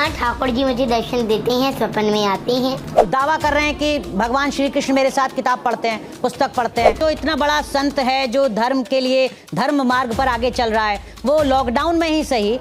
हाँ, ठाकुर जी मुझे दर्शन देते हैं, स्वप्न में आते हैं। दावा कर रहे हैं कि भगवान श्री कृष्ण मेरे साथ किताब पढ़ते हैं, पुस्तक पढ़ते हैं। तो इतना बड़ा संत है जो धर्म के लिए धर्म मार्ग पर आगे चल रहा है, वो लॉकडाउन में ही सही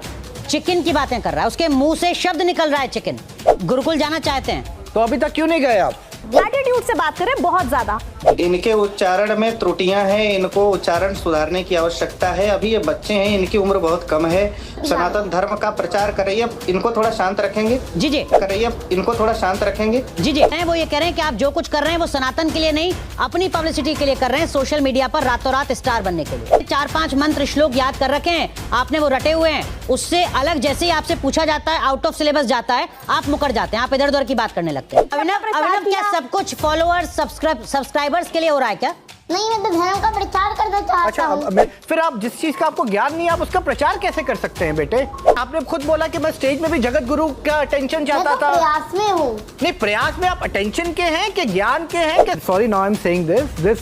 चिकन की बातें कर रहा है, उसके मुंह से शब्द निकल रहा है चिकन। गुरुकुल जाना चाहते हैं तो अभी तक क्यों नहीं गए आप? एटीट्यूड से बात करें बहुत ज्यादा। इनके उच्चारण में त्रुटियां हैं, इनको उच्चारण सुधारने की आवश्यकता है। अभी ये बच्चे हैं, इनकी उम्र बहुत कम है। सनातन धर्म का प्रचार कर रही है, इनको थोड़ा शांत रखेंगे। जी जी कर रही है, इनको थोड़ा शांत रखेंगे। जी जी वो ये कह रहे हैं कि आप जो कुछ कर रहे हैं वो सनातन के लिए नहीं, अपनी पब्लिसिटी के लिए कर रहे हैं, सोशल मीडिया पर रातों रात स्टार बनने के लिए। 4-5 मंत्र श्लोक याद कर रखे हैं आपने, वो रटे हुए हैं। उससे अलग जैसे ही आपसे पूछा जाता है, आउट ऑफ सिलेबस जाता है, आप मुकर जाते हैं, आप इधर उधर की बात करने लगते हैं। अभिनव क्या सब कुछ फॉलोअर्स सब्सक्राइबर्स के लिए हो रहा है क्या? नहीं, मैं तो धर्म का प्रचार करना चाहता हूँ। फिर आप जिस चीज का आपको ज्ञान नहीं है, आप उसका प्रचार कैसे कर सकते हैं बेटे? आपने खुद बोला कि मैं स्टेज में भी जगत गुरु का अटेंशन चाहता था। प्रयास में हूँ। नहीं, प्रयास में आप अटेंशन के हैं कि ज्ञान के हैं? Sorry, now I am saying this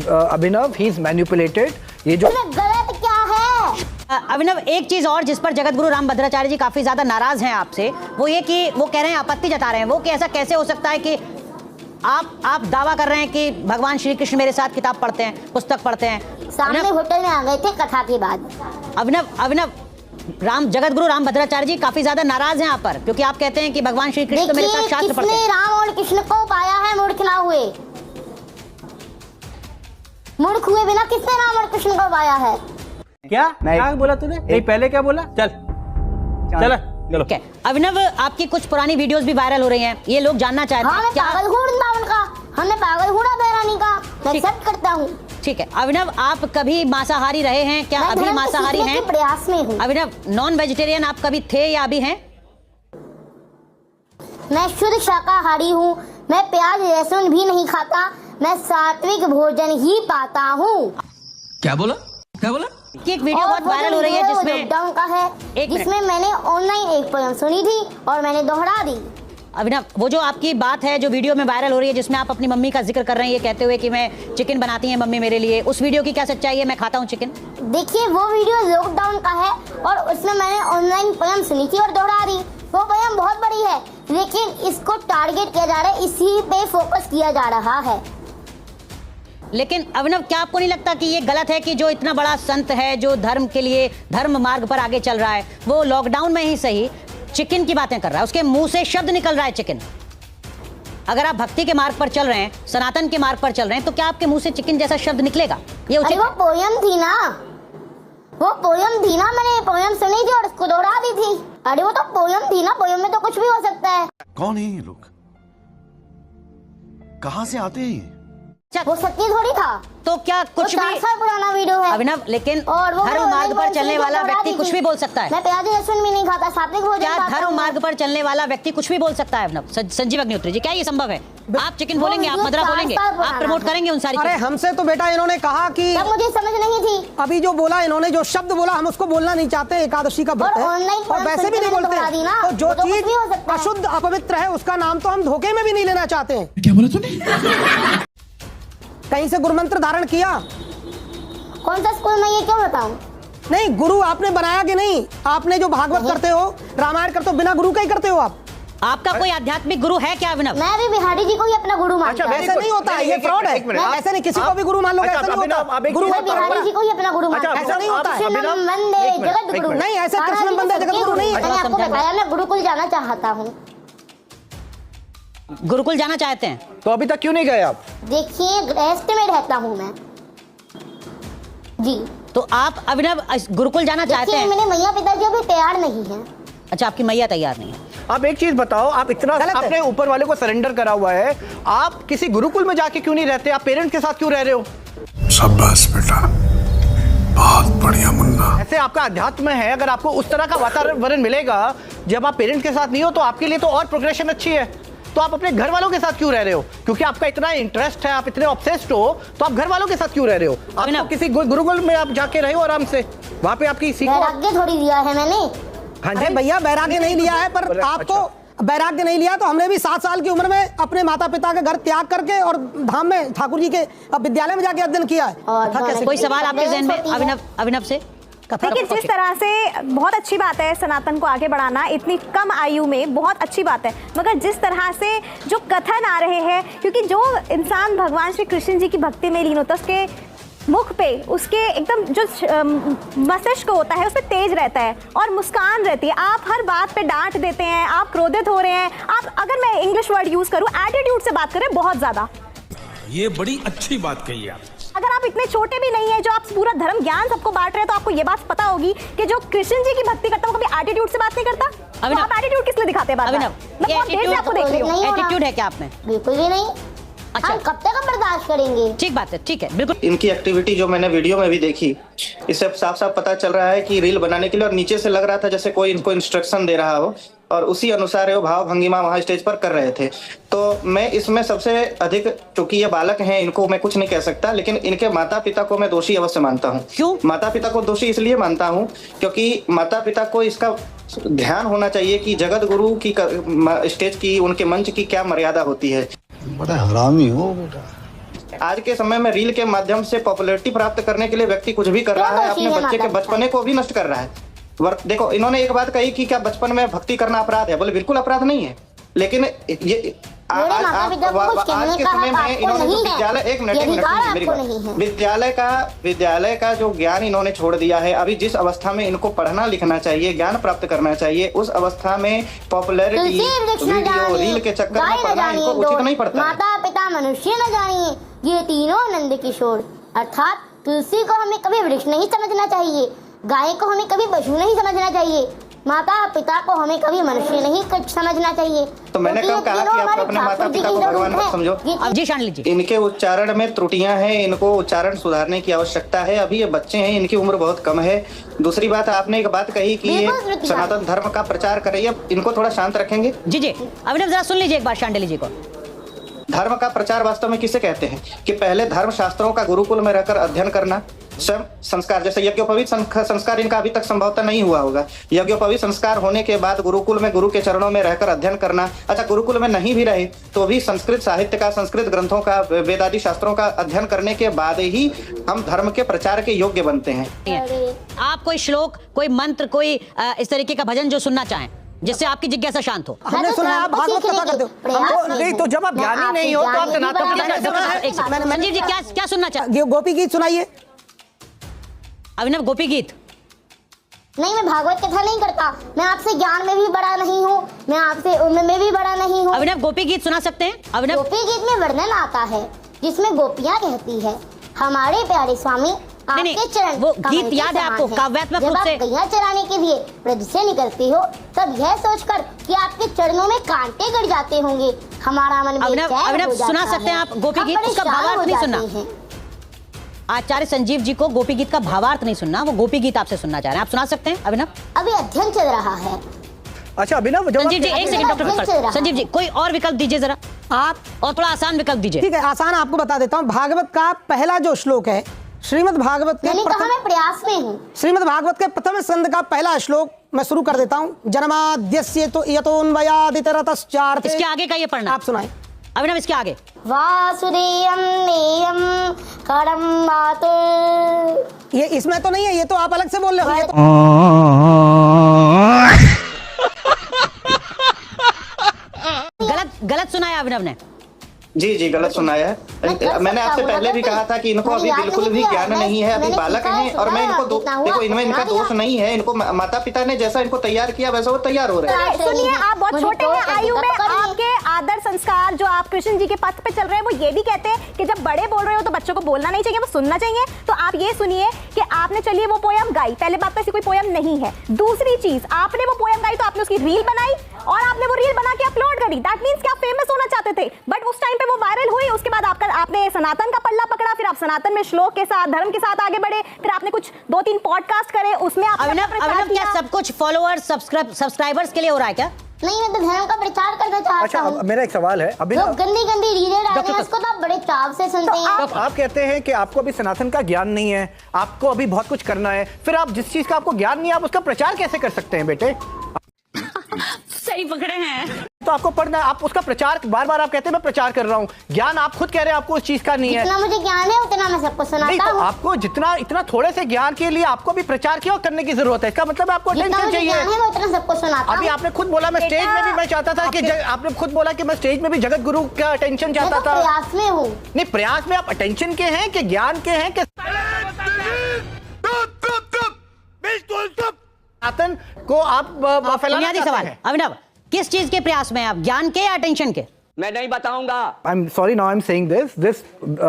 Abhinav, he is manipulated. ये जो गलत क्या है? अभिनव, एक चीज और जिस पर जगत गुरु रामभद्राचार्य जी काफी ज्यादा नाराज हैं आपसे, वो ये कि वो कह रहे हैं, आपत्ति जता रहे हैं वो कि ऐसा कैसे हो सकता है कि आप दावा कर रहे हैं कि भगवान श्री कृष्ण मेरे साथ किताब पढ़ते हैं, पुस्तक पढ़ते हैं। सामने होटल में आ गए थे कथा के बाद। अभिनव जगत गुरु रामभद्राचार्य जी काफी ज्यादा नाराज हैं आप पर, क्योंकि आप कहते हैं कि भगवान श्री कृष्ण मेरे साथ शास्त्र पढ़ते हैं। राम और कृष्ण को पाया है मूर्ख ना हुए। मूर्ख हुए बिना किसने राम और कृष्ण को पाया है? क्या बोला तूने? नहीं, पहले क्या बोला? चल चलो। अभिनव, आपकी कुछ पुरानी वीडियोस भी वायरल हो रही हैं, ये लोग जानना चाहते हैं क्या? हमने पागल हूँ बैरानी का, मैं एक्सेप्ट करता हूँ। ठीक है अभिनव, आप कभी मांसाहारी रहे हैं क्या? अभी मांसाहारी हैं? प्रयास में हूँ। अभिनव, नॉन वेजिटेरियन आप कभी थे या अभी हैं? मैं शुद्ध शाकाहारी हूँ, मैं प्याज लहसुन भी नहीं खाता, मैं सात्विक भोजन ही पाता हूँ। क्या बोला? कि एक वीडियो बहुत वायरल हो रही है जिसमें लॉकडाउन का है, जिसमें मैंने ऑनलाइन एक पोयम सुनी थी और मैंने दोहरा दी। अभिनव, वो जो आपकी बात है जो वीडियो में वायरल हो रही है, जिसमें आप अपनी मम्मी का जिक्र कर रहे हैं, ये कहते हुए कि मैं चिकन बनाती हैं मम्मी मेरे लिए, उस वीडियो की क्या सच्चाई है? मैं खाता हूँ चिकन। देखिए, वो वीडियो लॉकडाउन का है और उसमें मैंने ऑनलाइन पोयम सुनी थी और दोहरा दी। वो पोयम बहुत बड़ी है, लेकिन इसको टारगेट किया जा रहा है, इसी पे फोकस किया जा रहा है। लेकिन अभिनव, क्या आपको नहीं लगता कि ये गलत है कि जो इतना बड़ा संत है जो धर्म के लिए धर्म मार्ग पर आगे चल रहा है, वो लॉकडाउन में ही सही चिकन की बातें कर रहा है, उसके मुंह से शब्द निकल रहा है चिकन। अगर आप भक्ति के मार्ग पर चल रहे हैं, सनातन के मार्ग पर चल रहे हैं, तो क्या आपके मुंह से चिकन जैसा शब्द निकलेगा? ये उचित? वो पोयम थी ना, मैंने पोयम सुनी थी और उसको दोहरा दी थी। अरे वो तो पोयम थी ना, पोयम में तो कुछ भी हो सकता है। कौन है ये लोग? कहां से आते हैं? वो सत्य थोड़ी था। तो क्या कुछ भी 4 साल पुराना वीडियो है अभिनव, लेकिन और वो धर्म मार्ग पर चलने वाला व्यक्ति कुछ भी बोल सकता है। मैं प्याज लहसुन भी नहीं खाता, सात्विक भोजन क्या खाता धर्म हूं। मार्ग पर चलने वाला व्यक्ति कुछ भी बोल सकता है? अभिनव, संजीव अग्निहोत्री जी, क्या ये संभव है? आप चिकन बोलेंगे, आप मदरा बोलेंगे, आप प्रमोट करेंगे उन सारी? अरे हमसे तो बेटा इन्होंने कहा कि तब मुझे समझ नहीं थी। अभी जो बोला इन्होंने, जो शब्द बोला, हम उसको बोलना नहीं चाहते, एकादशी का व्रत है और वैसे भी नहीं बोलते, तो जो चीज अशुद्ध अपवित्र है उसका नाम तो हम धोखे में भी नहीं लेना चाहते हैं। क्या बोला तूने? कहीं से गुरु मंत्र धारण किया? कौन सा स्कूल में, ये क्यों बताऊं? नहीं, गुरु आपने बनाया कि नहीं? आपने जो भागवत करते हो, रामायण करते हो, बिना गुरु का ही करते हो आप। आपका कोई आध्यात्मिक गुरु है क्या अभिनव? मैं भी बिहारी जी को ही अपना गुरु मानता हूं। ऐसा नहीं होता, ये फ्रॉड है। ऐसे नहीं, किसी को भी गुरु मान लो, ऐसा नहीं होता। गुरु मैं बिहारी जी को ही अपना गुरु मानता हूं। ऐसा नहीं होता है। कृष्णम वंदे जगत गुरु। नहीं, ऐसे कृष्णम वंदे जगत गुरु नहीं है। मैंने आपको बताया, मैं गुरुकुल जाना चाहता हूँ। गुरुकुल जाना चाहते हैं तो अभी तक क्यों नहीं गए आप? देखिए, रेस्ट में रहता हूँ मैं जी। तो आप अभिनव गुरुकुल जाना चाहते हैं? मेरे मैया पिताजी अभी तैयार नहीं है। अच्छा, आपकी मैया तैयार नहीं है। आप एक चीज बताओ, आप इतना अपने ऊपर वाले को सरेंडर करा हुआ है, आप किसी गुरुकुल में जाके क्यों नहीं रहते? आप पेरेंट्स के साथ क्यों रह रहे हो? शाबाश बेटा, बहुत बढ़िया मुन्ना। ऐसे आपका अध्यात्म है, अगर आपको उस तरह का वातावरण मिलेगा जब आप पेरेंट्स के साथ नहीं हो, तो आपके लिए तो और प्रोग्रेशन अच्छी है। तो आप अपने घर वालों के साथ क्यों रह रहे हो? क्योंकि आपका इतना इंटरेस्ट है, आप इतने ऑब्सेस्ड हो, तो आप घर वालों के साथ क्यों रह रहे हो? आप किसी गुरुकुल में आप जाके रहे हो आराम से, वहाँ पे आपकी सीखो। वैराग्य थोड़ी दिया है मैंने। हाँ जी भैया, वैराग्य नहीं लिया है, पर आपको वैराग्य नहीं लिया तो हमने भी 7 साल की उम्र में अपने माता पिता के घर त्याग करके और धाम में ठाकुर जी के विद्यालय में जाके अध्ययन किया है। कोई सवाल आपके जहन में अभिनव से? कथा देखिए, जिस तरह से बहुत अच्छी बात है सनातन को आगे बढ़ाना, इतनी कम आयु में बहुत अच्छी बात है, मगर जिस तरह से जो कथन आ रहे हैं, क्योंकि जो इंसान भगवान श्री कृष्ण जी की भक्ति में लीन होता है उसके मुख पे, उसके एकदम जो मस्तिष्क होता है उसमें तेज रहता है और मुस्कान रहती है। आप हर बात पे डांट देते हैं, आप क्रोधित हो रहे हैं, आप, अगर मैं इंग्लिश वर्ड यूज करूं, एटीट्यूड से बात करें बहुत ज्यादा। ये बड़ी अच्छी बात कही आप। अगर आप इतने छोटे भी नहीं है जो आप पूरा धर्म ज्ञान सबको बांट रहे हैं, तो आपको ये बात पता होगी कि जो कृष्ण जी की भक्ति करता है वो कभी एटीट्यूड से बात नहीं करता। तो आप एटीट्यूड किस लिए दिखाते हैं? अभिनव, मैं बहुत देर से आपको देख रही हूँ। एटीट्यूड है क्या आप में? बिल्कुल भी नहीं। अच्छा, हम कब तक बर्दाश्त करेंगे? ठीक बात है, ठीक है, बिल्कुल। इनकी एक्टिविटी जो मैंने वीडियो में भी देखी, इससे साफ साफ पता चल रहा है कि रील बनाने के लिए, और नीचे से लग रहा था जैसे कोई इनको इंस्ट्रक्शन दे रहा हो, और उसी अनुसार वो भाव भंगिमा वहां स्टेज पर कर रहे थे। तो मैं इसमें सबसे अधिक, चूंकि ये बालक हैं, इनको मैं कुछ नहीं कह सकता, लेकिन इनके माता पिता को मैं दोषी अवश्य मानता हूँ। क्यों? माता पिता को दोषी इसलिए मानता हूँ क्योंकि माता पिता को इसका ध्यान होना चाहिए कि जगत गुरु की स्टेज की, उनके मंच की क्या मर्यादा होती है। बड़ा हरामी हो बेटा। आज के समय में रील के माध्यम से पॉपुलैरिटी प्राप्त करने के लिए व्यक्ति कुछ भी कर रहा है, अपने बच्चे के बचपने को भी नष्ट कर रहा है। देखो, इन्होंने एक बात कही कि क्या बचपन में भक्ति करना अपराध है? बोले बिल्कुल अपराध नहीं है, लेकिन ये आज के समय में इन्होंने जो विद्यालय, एक मिनट मेरी बात, विद्यालय का जो ज्ञान इन्होंने छोड़ दिया है। अभी जिस अवस्था में इनको पढ़ना लिखना चाहिए, ज्ञान प्राप्त करना चाहिए, उस अवस्था में पॉपुलैरिटी, वीडियो, रील के चक्कर में पढ़ना इनको उचित नहीं पड़ता। माता पिता मनुष्य न जानिए, ये तीनों नंद किशोर। अर्थात तुलसी को हमें कभी वृक्ष नहीं समझना चाहिए, गाय को हमें कभी पशु नहीं समझना चाहिए, माता पिता को हमें कभी मनुष्य नहीं समझना चाहिए। तो मैंने कब कहा कि आप अपने माता पिता को भगवान मत समझो? अब जी शांडिल्य जी, इनके उच्चारण में त्रुटियां हैं, इनको उच्चारण सुधारने की आवश्यकता है। अभी ये बच्चे हैं, इनकी उम्र बहुत कम है। दूसरी बात, आपने एक बात कही कि ये सनातन धर्म का प्रचार कर रही है, इनको थोड़ा शांत रखेंगे? जी जी, अभिनव जरा सुन लीजिए एक बार शांडिल्य जी को। धर्म का प्रचार वास्तव में किसे कहते हैं? कि पहले धर्म शास्त्रों का गुरुकुल में रहकर अध्ययन करना, स्वयं संस्कार, जैसे यज्ञोपवीत संस्कार इनका अभी तक संभवतः नहीं हुआ होगा। यज्ञोपवीत संस्कार होने के बाद गुरुकुल में गुरु के चरणों में रहकर अध्ययन करना। अच्छा, गुरुकुल में नहीं भी रहे तो भी संस्कृत साहित्य का, संस्कृत ग्रंथों का, वेदादि शास्त्रों का अध्ययन करने के बाद ही हम धर्म के प्रचार के योग्य बनते हैं। आप कोई श्लोक, कोई मंत्र, कोई इस तरीके का भजन जो सुनना चाहें जिससे आपकी जिज्ञासा शांत हो? हमने सुना आप भागवत कथा करते हो। नहीं, तो जब आप ज्ञानी नहीं हो तो आप सनातन। संजीव जी क्या सुनना चाहते? गोपी गीत सुनाइए। अभिनव, गोपी गीत नहीं, मैं भागवत कथा नहीं करता। मैं आपसे ज्ञान में भी बड़ा नहीं हूँ, मैं आपसे उम्र में भी बड़ा नहीं हूँ। अभिनव, गोपी गीत सुना सकते हैं? अभिनव, गोपी गीत में वर्णन आता है जिसमें गोपियाँ कहती है, हमारे प्यारे स्वामी आपके चरण, वो गीत याद है आपको? काव्यात्मक रूप से गैया चराने के लिए ब्रज से निकलती हो, तब यह सोचकर कि आपके चरणों में कांटे गड़ जाते होंगे, हमारा मन अभिनव सुना सकते हैं आप गोपी गीत? उसका भावार्थ नहीं सुनना। आचार्य संजीव जी को गोपी गीत का भावार्थ नहीं सुनना, वो गोपी गीत आपसे सुनना चाह रहे हैं। आप सुना सकते हैं अभिनव? अभी अध्ययन चल रहा है। अच्छा अभिनव, संजीव जी एक सेकंड, डॉक्टर संजीव जी कोई और विकल्प दीजिए जरा, आप, और थोड़ा आसान विकल्प दीजिए। ठीक है, आसान आपको बता देता हूँ। भागवत का पहला जो श्लोक है, श्रीमद् भागवत के प्रयास में हूँ। श्रीमद् भागवत के प्रथम स्कंद का पहला श्लोक मैं शुरू कर देता हूँ। जन्माद्यस्य तो यतोन्वयादितरतश्चार्थे। इसके आगे का ये पढ़ना आप सुनाएं अभिनव, इसके आगे। वासुदेवं नेयं करम मातु। ये इसमें तो नहीं है, ये तो आप अलग से बोल रहे हो। ये तो गलत सुनाया अभिनव ने। जी गलत सुनाया है। मैंने आपसे पहले भी कहा था कि इनको अभी बिल्कुल भी ज्ञान नहीं है, अभी बालक हैं, और मैं इनको देखो, इनमें इनका दोष नहीं है। इनको माता पिता ने जैसा इनको तैयार किया वैसा वो तैयार हो रहे हैं। सुनिए, आप बहुत छोटे हैं आयु में, आपके आदर संस्कार जो आप कृष्ण जी के पथ पे चल रहे हैं, वो ये भी कहते हैं कि जब बड़े बोल रहे हो तो बच्चों को बोलना नहीं चाहिए, वो सुनना चाहिए। तो आप ये सुनिए कि आपने, चलिए वो पोयम गाई, पहले बात तो ऐसी कोई पोयम नहीं है। दूसरी चीज, आपने वो पोयम गाई तो आपने उसकी रील बनाई और आपने वो रील बना के अपलोड करी। दैट मींस कि आप फेमस होना चाहते थे, बट उस टाइम पे वो वायरल हुई। उसके बाद आपने सनातन का पल्ला पकड़ा, फिर आप सनातन में श्लोक के साथ, धर्म के साथ आगे बढ़े, फिर आपने कुछ 2-3 पॉडकास्ट करे, उसमें अभिनव क्या सब कुछ फॉलोअर्स, सब्सक्राइबर्स के लिए हो रहा है क्या? नहीं, मैं तो धर्म का प्रचार करना चाहता हूँ। अच्छा, मेरा एक सवाल है। अभी गंदी रीलें डालते हैं, उसको तो आप बड़े चाव से सुनते हैं। आप कहते हैं कि आपको अभी सनातन का ज्ञान नहीं है, आपको अभी बहुत कुछ करना है, फिर आप जिस चीज का आपको ज्ञान नहीं है, आप उसका प्रचार कैसे कर सकते हैं बेटे? सही पकड़े हैं। तो आपको पढ़ना है, आप उसका प्रचार बार बार आप कहते हैं मैं प्रचार कर रहा हूँ, ज्ञान आप खुद कह रहे हैं आपको उस चीज का नहीं है। जितना मुझे ज्ञान है उतना मैं सबको नहीं सुनाता तो हूँ। आपको जितना इतना थोड़े से ज्ञान के लिए आपको भी प्रचार क्यों करने की जरूरत है? इसका मतलब आपको जितना अटेंशन मुझे चाहिए। ज्ञान है मैं उतना सबको सुनाता अभी हूँ। आपने खुद बोला मैं स्टेज में भी मैं चाहता था कि आपने खुद बोला कि मैं स्टेज में भी जगत गुरु का अटेंशन मैं चाहता तो था। प्रयास में हूँ। नहीं, प्रयास में आप अटेंशन के हैं कि ज्ञान के हैं कि सनातन को आप फैलाना बुनियादी चाहते सवाल हैं? अभिनव, किस चीज के प्रयास में हैं आप, ज्ञान के या अटेंशन के? मैं नहीं बताऊंगा। I'm sorry now I'm saying this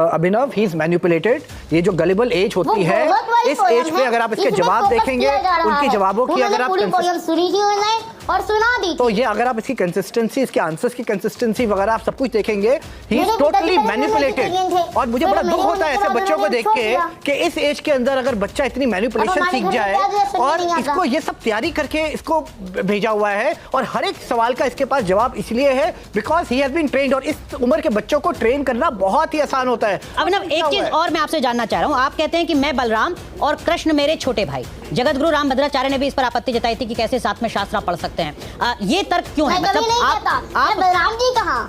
Abhinav he is manipulated। ये जो गलिबल एज वो होती है, बहुत बड़ी इस पोयम एज पे है। अगर आप इसके इसमें जवाब फोकस देखेंगे, किया जा रहा उनके है। जवाबों की उन्होंने अगर आप पूरी पोयम सुनी थी उन्होंने और सुना दी तो ये अगर आप इसकी कंसिस्टेंसी, इसके आंसर्स की कंसिस्टेंसी वगैरह आप सब कुछ देखेंगे, ही इज मेरे टोटली पिताजी मैनिपुलेटेड। vegetarian थे। और मुझे फिर बड़ा दुख मैंने होता है ऐसे उनके बच्चों को बाद देख छोड़ के दिया। कि इस एज के अंदर अगर बच्चा इतनी मैनिपुलेशन हमारे सीख घर में जाए प्याज लहसुन और नहीं आता। इसको ये सब तैयारी करके इसको भेजा हुआ है और हर एक सवाल का इसके पास जवाब इसलिए है because he has been trained. और इस उम्र के बच्चों को ट्रेन करना बहुत ही आसान होता है। अभिनव, एक चीज और मैं आपसे जानना चाह रहा हूँ, आप कहते हैं कि मैं बलराम और कृष्ण मेरे छोटे भाई। जगतगुरु रामभद्राचार्य ने भी इस पर आपत्ति जताई थी कि कैसे साथ में शास्त्र आप पढ़ सकते हैं। ये तर्क क्यों है? मैं कभी नहीं कहता मैं बलराम जी कहाँ,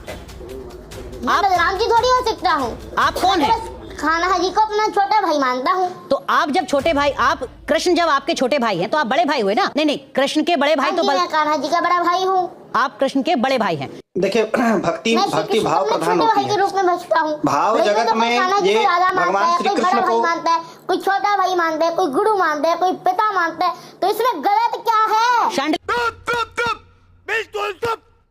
मैं बलराम जी थोड़ी हो सकता हूँ। आप कौन मैं हैं? बस खाना जी को अपना छोटा भाई मानता हूँ। तो आप जब छोटे भाई, आप कृष्ण जब आपके छोटे भाई हैं तो आप बड़े भाई हुए ना? नहीं, कृष्ण के बड़े भाई तो मैं कान्हा जी का बड़ा भाई हूँ। आप कृष्ण के बड़े भाई हैं। देखिए भक्ति मैं श्री भक्ति कृष्ण भाव को प्रधान छोटे भाई होती के है। रूप में भजता हूँ। भाव लेकिन जगत तो कोई में कान्हा जी ये को राजा मानता भगवान है, श्री कोई कृष्ण बड़ा भाई को मानता है, कोई छोटा भाई मानता है, कोई गुरु मानता है, कोई पिता मानता है, तो इसमें गलत क्या है? शांड